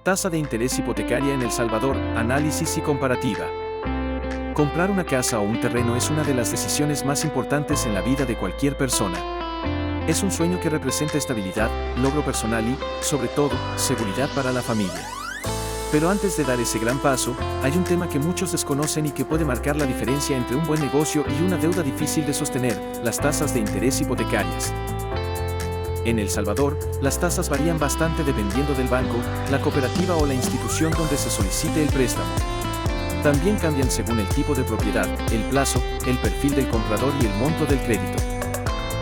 Tasa de interés hipotecaria en El Salvador, análisis y comparativa. Comprar una casa o un terreno es una de las decisiones más importantes en la vida de cualquier persona. Es un sueño que representa estabilidad, logro personal y, sobre todo, seguridad para la familia. Pero antes de dar ese gran paso, hay un tema que muchos desconocen y que puede marcar la diferencia entre un buen negocio y una deuda difícil de sostener: las tasas de interés hipotecarias. En El Salvador, las tasas varían bastante dependiendo del banco, la cooperativa o la institución donde se solicite el préstamo. También cambian según el tipo de propiedad, el plazo, el perfil del comprador y el monto del crédito.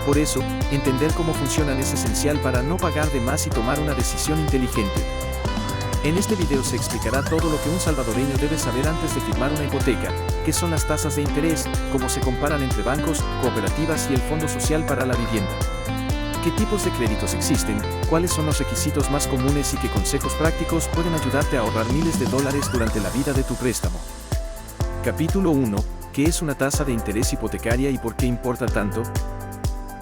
Por eso, entender cómo funcionan es esencial para no pagar de más y tomar una decisión inteligente. En este video se explicará todo lo que un salvadoreño debe saber antes de firmar una hipoteca: qué son las tasas de interés, cómo se comparan entre bancos, cooperativas y el Fondo Social para la Vivienda. ¿Qué tipos de créditos existen? ¿Cuáles son los requisitos más comunes y qué consejos prácticos pueden ayudarte a ahorrar miles de dólares durante la vida de tu préstamo? Capítulo 1. ¿Qué es una tasa de interés hipotecaria y por qué importa tanto?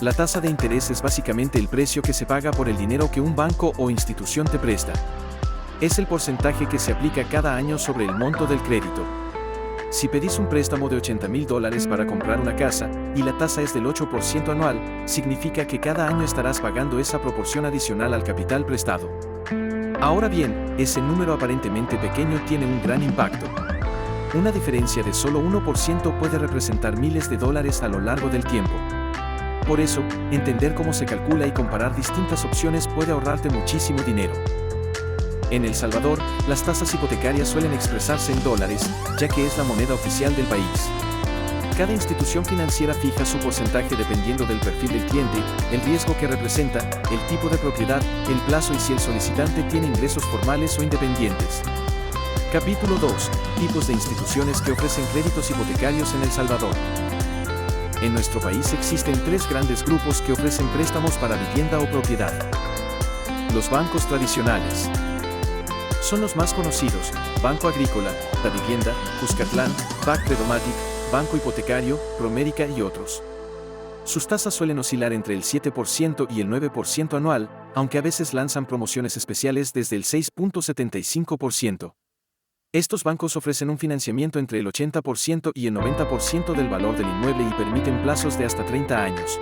La tasa de interés es básicamente el precio que se paga por el dinero que un banco o institución te presta. Es el porcentaje que se aplica cada año sobre el monto del crédito. Si pedís un préstamo de $80,000 para comprar una casa, y la tasa es del 8% anual, significa que cada año estarás pagando esa proporción adicional al capital prestado. Ahora bien, ese número aparentemente pequeño tiene un gran impacto. Una diferencia de solo 1% puede representar miles de dólares a lo largo del tiempo. Por eso, entender cómo se calcula y comparar distintas opciones puede ahorrarte muchísimo dinero. En El Salvador, las tasas hipotecarias suelen expresarse en dólares, ya que es la moneda oficial del país. Cada institución financiera fija su porcentaje dependiendo del perfil del cliente, el riesgo que representa, el tipo de propiedad, el plazo y si el solicitante tiene ingresos formales o independientes. Capítulo 2. Tipos de instituciones que ofrecen créditos hipotecarios en El Salvador. En nuestro país existen tres grandes grupos que ofrecen préstamos para vivienda o propiedad. Los bancos tradicionales son los más conocidos: Banco Agrícola, La Vivienda, Cuscatlán, BAC Credomatic, Banco Hipotecario, Promérica y otros. Sus tasas suelen oscilar entre el 7% y el 9% anual, aunque a veces lanzan promociones especiales desde el 6.75%. Estos bancos ofrecen un financiamiento entre el 80% y el 90% del valor del inmueble y permiten plazos de hasta 30 años.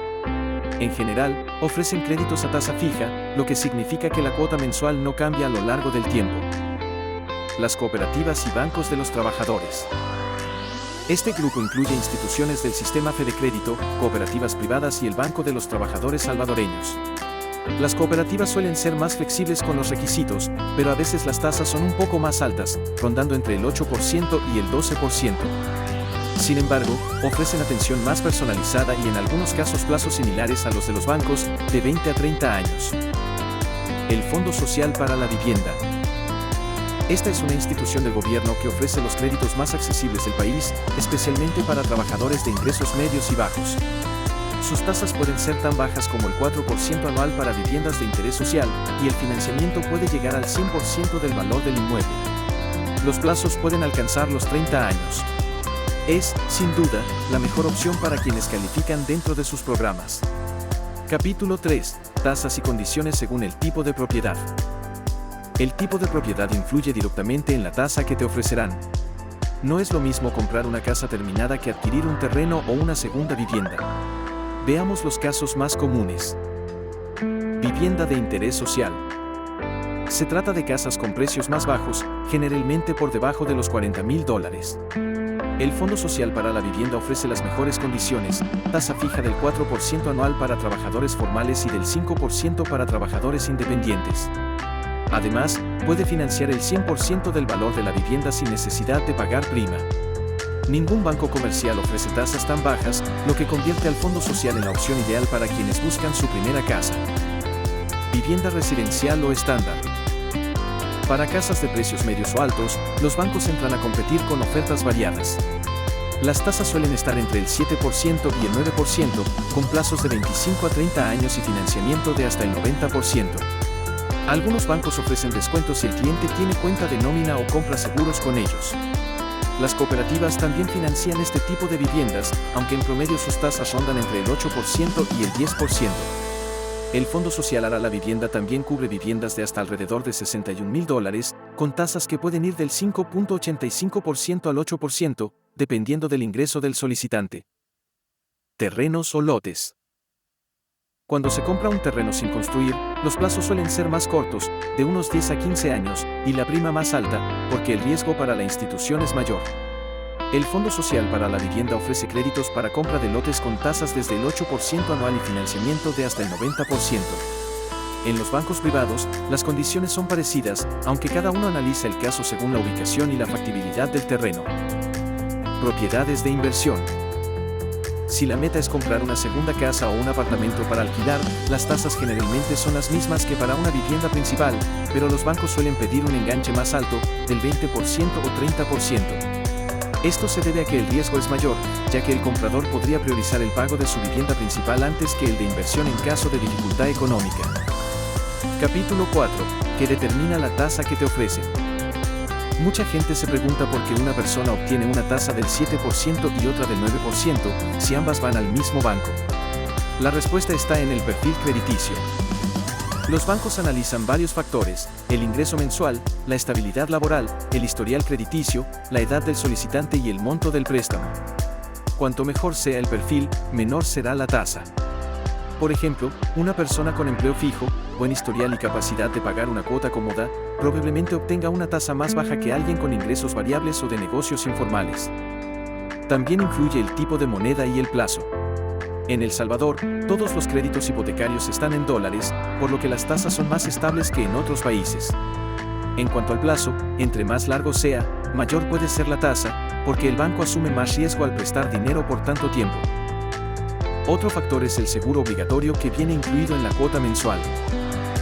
En general, ofrecen créditos a tasa fija, lo que significa que la cuota mensual no cambia a lo largo del tiempo. Las cooperativas y bancos de los trabajadores. Este grupo incluye instituciones del sistema Fedecrédito, cooperativas privadas y el Banco de los Trabajadores salvadoreños. Las cooperativas suelen ser más flexibles con los requisitos, pero a veces las tasas son un poco más altas, rondando entre el 8% y el 12%. Sin embargo, ofrecen atención más personalizada y en algunos casos plazos similares a los de los bancos, de 20 a 30 años. El Fondo Social para la Vivienda. Esta es una institución del gobierno que ofrece los créditos más accesibles del país, especialmente para trabajadores de ingresos medios y bajos. Sus tasas pueden ser tan bajas como el 4% anual para viviendas de interés social, y el financiamiento puede llegar al 100% del valor del inmueble. Los plazos pueden alcanzar los 30 años. Es, sin duda, la mejor opción para quienes califican dentro de sus programas. Capítulo 3. Tasas y condiciones según el tipo de propiedad. El tipo de propiedad influye directamente en la tasa que te ofrecerán. No es lo mismo comprar una casa terminada que adquirir un terreno o una segunda vivienda. Veamos los casos más comunes. Vivienda de interés social. Se trata de casas con precios más bajos, generalmente por debajo de los $40,000. El Fondo Social para la Vivienda ofrece las mejores condiciones: tasa fija del 4% anual para trabajadores formales y del 5% para trabajadores independientes. Además, puede financiar el 100% del valor de la vivienda sin necesidad de pagar prima. Ningún banco comercial ofrece tasas tan bajas, lo que convierte al Fondo Social en la opción ideal para quienes buscan su primera casa. Vivienda residencial o estándar. Para casas de precios medios o altos, los bancos entran a competir con ofertas variadas. Las tasas suelen estar entre el 7% y el 9%, con plazos de 25 a 30 años y financiamiento de hasta el 90%. Algunos bancos ofrecen descuentos si el cliente tiene cuenta de nómina o compra seguros con ellos. Las cooperativas también financian este tipo de viviendas, aunque en promedio sus tasas rondan entre el 8% y el 10%. El Fondo Social para la Vivienda también cubre viviendas de hasta alrededor de $61,000, con tasas que pueden ir del 5.85% al 8%, dependiendo del ingreso del solicitante. Terrenos o lotes. Cuando se compra un terreno sin construir, los plazos suelen ser más cortos, de unos 10 a 15 años, y la prima más alta, porque el riesgo para la institución es mayor. El Fondo Social para la Vivienda ofrece créditos para compra de lotes con tasas desde el 8% anual y financiamiento de hasta el 90%. En los bancos privados, las condiciones son parecidas, aunque cada uno analiza el caso según la ubicación y la factibilidad del terreno. Propiedades de inversión. Si la meta es comprar una segunda casa o un apartamento para alquilar, las tasas generalmente son las mismas que para una vivienda principal, pero los bancos suelen pedir un enganche más alto, del 20% o 30%. Esto se debe a que el riesgo es mayor, ya que el comprador podría priorizar el pago de su vivienda principal antes que el de inversión en caso de dificultad económica. Capítulo 4. ¿Qué determina la tasa que te ofrecen? Mucha gente se pregunta por qué una persona obtiene una tasa del 7% y otra del 9% si ambas van al mismo banco. La respuesta está en el perfil crediticio. Los bancos analizan varios factores: el ingreso mensual, la estabilidad laboral, el historial crediticio, la edad del solicitante y el monto del préstamo. Cuanto mejor sea el perfil, menor será la tasa. Por ejemplo, una persona con empleo fijo, buen historial y capacidad de pagar una cuota cómoda, probablemente obtenga una tasa más baja que alguien con ingresos variables o de negocios informales. También influye el tipo de moneda y el plazo. En El Salvador, todos los créditos hipotecarios están en dólares, por lo que las tasas son más estables que en otros países. En cuanto al plazo, entre más largo sea, mayor puede ser la tasa, porque el banco asume más riesgo al prestar dinero por tanto tiempo. Otro factor es el seguro obligatorio que viene incluido en la cuota mensual.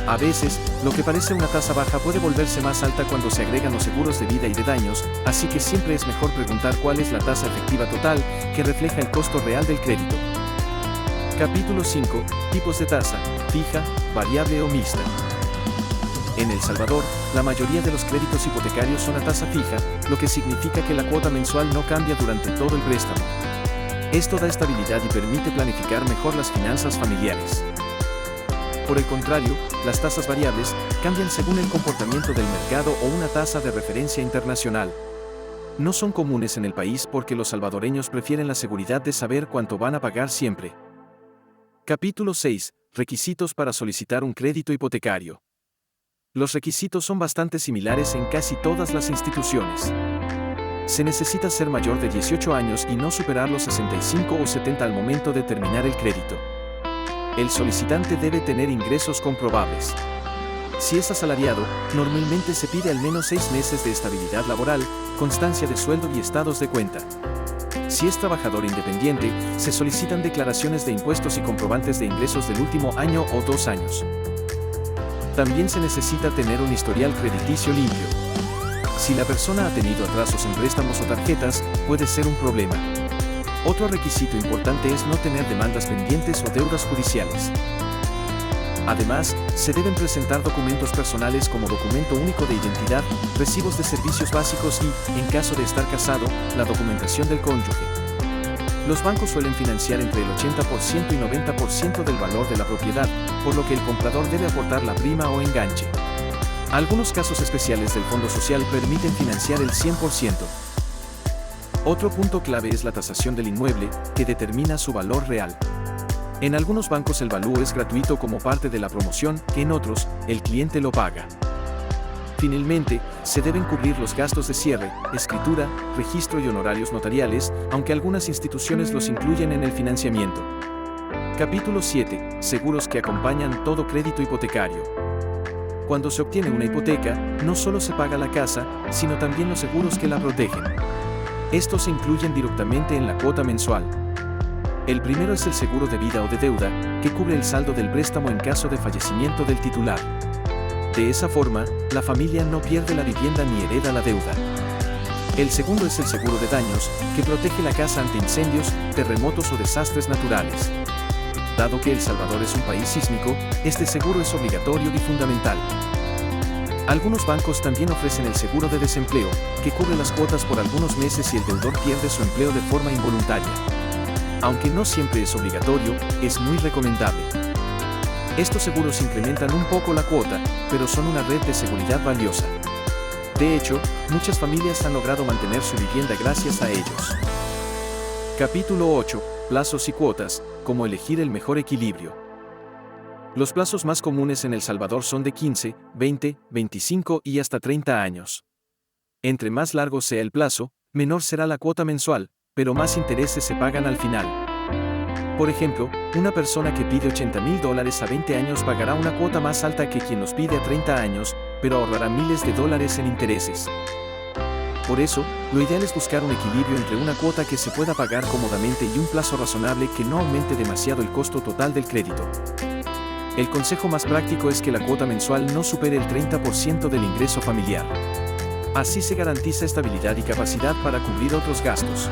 A veces, lo que parece una tasa baja puede volverse más alta cuando se agregan los seguros de vida y de daños, así que siempre es mejor preguntar cuál es la tasa efectiva total, que refleja el costo real del crédito. Capítulo 5. Tipos de tasa: fija, variable o mixta. En El Salvador, la mayoría de los créditos hipotecarios son a tasa fija, lo que significa que la cuota mensual no cambia durante todo el préstamo. Esto da estabilidad y permite planificar mejor las finanzas familiares. Por el contrario, las tasas variables cambian según el comportamiento del mercado o una tasa de referencia internacional. No son comunes en el país porque los salvadoreños prefieren la seguridad de saber cuánto van a pagar siempre. Capítulo 6. Requisitos para solicitar un crédito hipotecario. Los requisitos son bastante similares en casi todas las instituciones. Se necesita ser mayor de 18 años y no superar los 65 o 70 al momento de terminar el crédito. El solicitante debe tener ingresos comprobables. Si es asalariado, normalmente se pide al menos 6 meses de estabilidad laboral, constancia de sueldo y estados de cuenta. Si es trabajador independiente, se solicitan declaraciones de impuestos y comprobantes de ingresos del último año o 2 años. También se necesita tener un historial crediticio limpio. Si la persona ha tenido atrasos en préstamos o tarjetas, puede ser un problema. Otro requisito importante es no tener demandas pendientes o deudas judiciales. Además, se deben presentar documentos personales como documento único de identidad, recibos de servicios básicos y, en caso de estar casado, la documentación del cónyuge. Los bancos suelen financiar entre el 80% y 90% del valor de la propiedad, por lo que el comprador debe aportar la prima o enganche. Algunos casos especiales del Fondo Social permiten financiar el 100%. Otro punto clave es la tasación del inmueble, que determina su valor real. En algunos bancos el valúo es gratuito como parte de la promoción, que en otros, el cliente lo paga. Finalmente, se deben cubrir los gastos de cierre, escritura, registro y honorarios notariales, aunque algunas instituciones los incluyen en el financiamiento. Capítulo 7. Seguros que acompañan todo crédito hipotecario. Cuando se obtiene una hipoteca, no solo se paga la casa, sino también los seguros que la protegen. Estos se incluyen directamente en la cuota mensual. El primero es el seguro de vida o de deuda, que cubre el saldo del préstamo en caso de fallecimiento del titular. De esa forma, la familia no pierde la vivienda ni hereda la deuda. El segundo es el seguro de daños, que protege la casa ante incendios, terremotos o desastres naturales. Dado que El Salvador es un país sísmico, este seguro es obligatorio y fundamental. Algunos bancos también ofrecen el seguro de desempleo, que cubre las cuotas por algunos meses si el deudor pierde su empleo de forma involuntaria. Aunque no siempre es obligatorio, es muy recomendable. Estos seguros incrementan un poco la cuota, pero son una red de seguridad valiosa. De hecho, muchas familias han logrado mantener su vivienda gracias a ellos. Capítulo 8. Plazos y cuotas, cómo elegir el mejor equilibrio. Los plazos más comunes en El Salvador son de 15, 20, 25 y hasta 30 años. Entre más largo sea el plazo, menor será la cuota mensual, pero más intereses se pagan al final. Por ejemplo, una persona que pide $80,000 a 20 años pagará una cuota más alta que quien los pide a 30 años, pero ahorrará miles de dólares en intereses. Por eso, lo ideal es buscar un equilibrio entre una cuota que se pueda pagar cómodamente y un plazo razonable que no aumente demasiado el costo total del crédito. El consejo más práctico es que la cuota mensual no supere el 30% del ingreso familiar. Así se garantiza estabilidad y capacidad para cubrir otros gastos.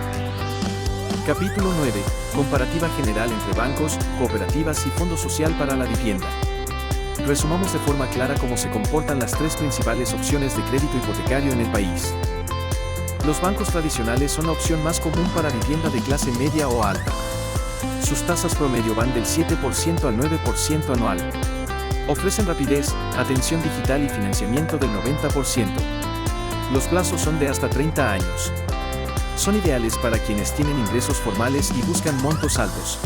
Capítulo 9. Comparativa general entre bancos, cooperativas y Fondo Social para la Vivienda. Resumamos de forma clara cómo se comportan las tres principales opciones de crédito hipotecario en el país. Los bancos tradicionales son la opción más común para vivienda de clase media o alta. Sus tasas promedio van del 7% al 9% anual. Ofrecen rapidez, atención digital y financiamiento del 90%. Los plazos son de hasta 30 años. Son ideales para quienes tienen ingresos formales y buscan montos altos.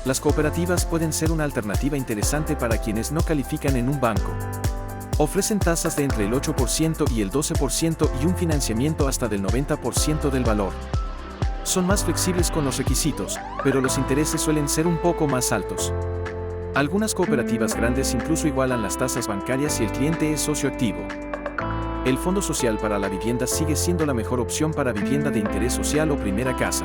Las cooperativas pueden ser una alternativa interesante para quienes no califican en un banco. Ofrecen tasas de entre el 8% y el 12% y un financiamiento hasta del 90% del valor. Son más flexibles con los requisitos, pero los intereses suelen ser un poco más altos. Algunas cooperativas grandes incluso igualan las tasas bancarias si el cliente es socio activo. El Fondo Social para la Vivienda sigue siendo la mejor opción para vivienda de interés social o primera casa.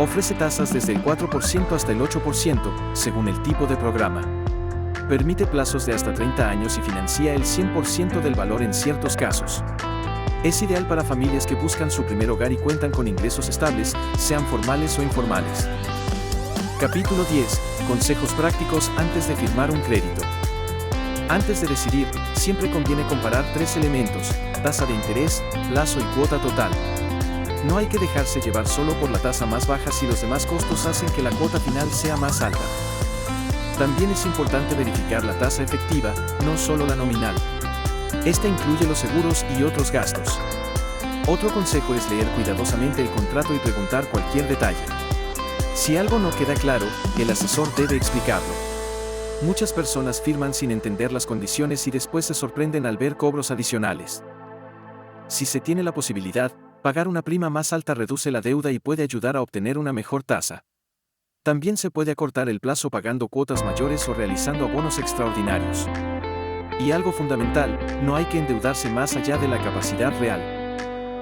Ofrece tasas desde el 4% hasta el 8%, según el tipo de programa. Permite plazos de hasta 30 años y financia el 100% del valor en ciertos casos. Es ideal para familias que buscan su primer hogar y cuentan con ingresos estables, sean formales o informales. Capítulo 10. Consejos prácticos antes de firmar un crédito. Antes de decidir, siempre conviene comparar tres elementos: tasa de interés, plazo y cuota total. No hay que dejarse llevar solo por la tasa más baja si los demás costos hacen que la cuota final sea más alta. También es importante verificar la tasa efectiva, no solo la nominal. Esta incluye los seguros y otros gastos. Otro consejo es leer cuidadosamente el contrato y preguntar cualquier detalle. Si algo no queda claro, el asesor debe explicarlo. Muchas personas firman sin entender las condiciones y después se sorprenden al ver cobros adicionales. Si se tiene la posibilidad, pagar una prima más alta reduce la deuda y puede ayudar a obtener una mejor tasa. También se puede acortar el plazo pagando cuotas mayores o realizando abonos extraordinarios. Y algo fundamental, no hay que endeudarse más allá de la capacidad real.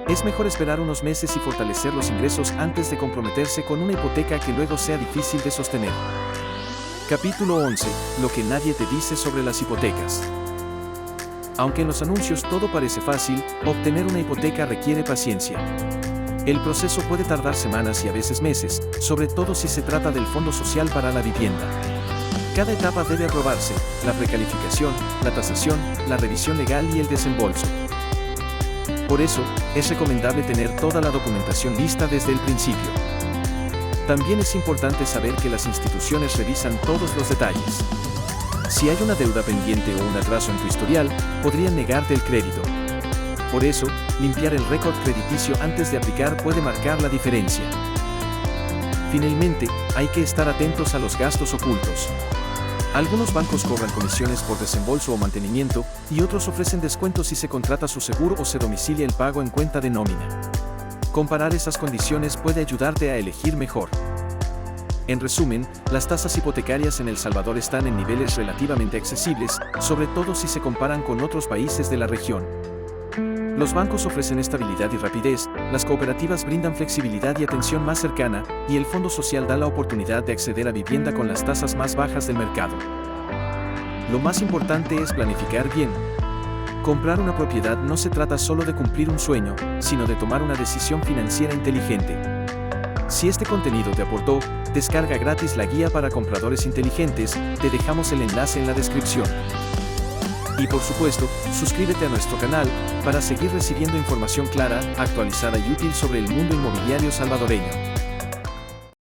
Es mejor esperar unos meses y fortalecer los ingresos antes de comprometerse con una hipoteca que luego sea difícil de sostener. Capítulo 11. Lo que nadie te dice sobre las hipotecas. Aunque en los anuncios todo parece fácil, obtener una hipoteca requiere paciencia. El proceso puede tardar semanas y a veces meses, sobre todo si se trata del Fondo Social para la Vivienda. Cada etapa debe aprobarse: la precalificación, la tasación, la revisión legal y el desembolso. Por eso, es recomendable tener toda la documentación lista desde el principio. También es importante saber que las instituciones revisan todos los detalles. Si hay una deuda pendiente o un atraso en tu historial, podrían negarte el crédito. Por eso, limpiar el récord crediticio antes de aplicar puede marcar la diferencia. Finalmente, hay que estar atentos a los gastos ocultos. Algunos bancos cobran comisiones por desembolso o mantenimiento, y otros ofrecen descuentos si se contrata su seguro o se domicilia el pago en cuenta de nómina. Comparar esas condiciones puede ayudarte a elegir mejor. En resumen, las tasas hipotecarias en El Salvador están en niveles relativamente accesibles, sobre todo si se comparan con otros países de la región. Los bancos ofrecen estabilidad y rapidez, las cooperativas brindan flexibilidad y atención más cercana, y el Fondo Social da la oportunidad de acceder a vivienda con las tasas más bajas del mercado. Lo más importante es planificar bien. Comprar una propiedad no se trata solo de cumplir un sueño, sino de tomar una decisión financiera inteligente. Si este contenido te aportó, descarga gratis la guía para compradores inteligentes, te dejamos el enlace en la descripción. Y por supuesto, suscríbete a nuestro canal para seguir recibiendo información clara, actualizada y útil sobre el mundo inmobiliario salvadoreño.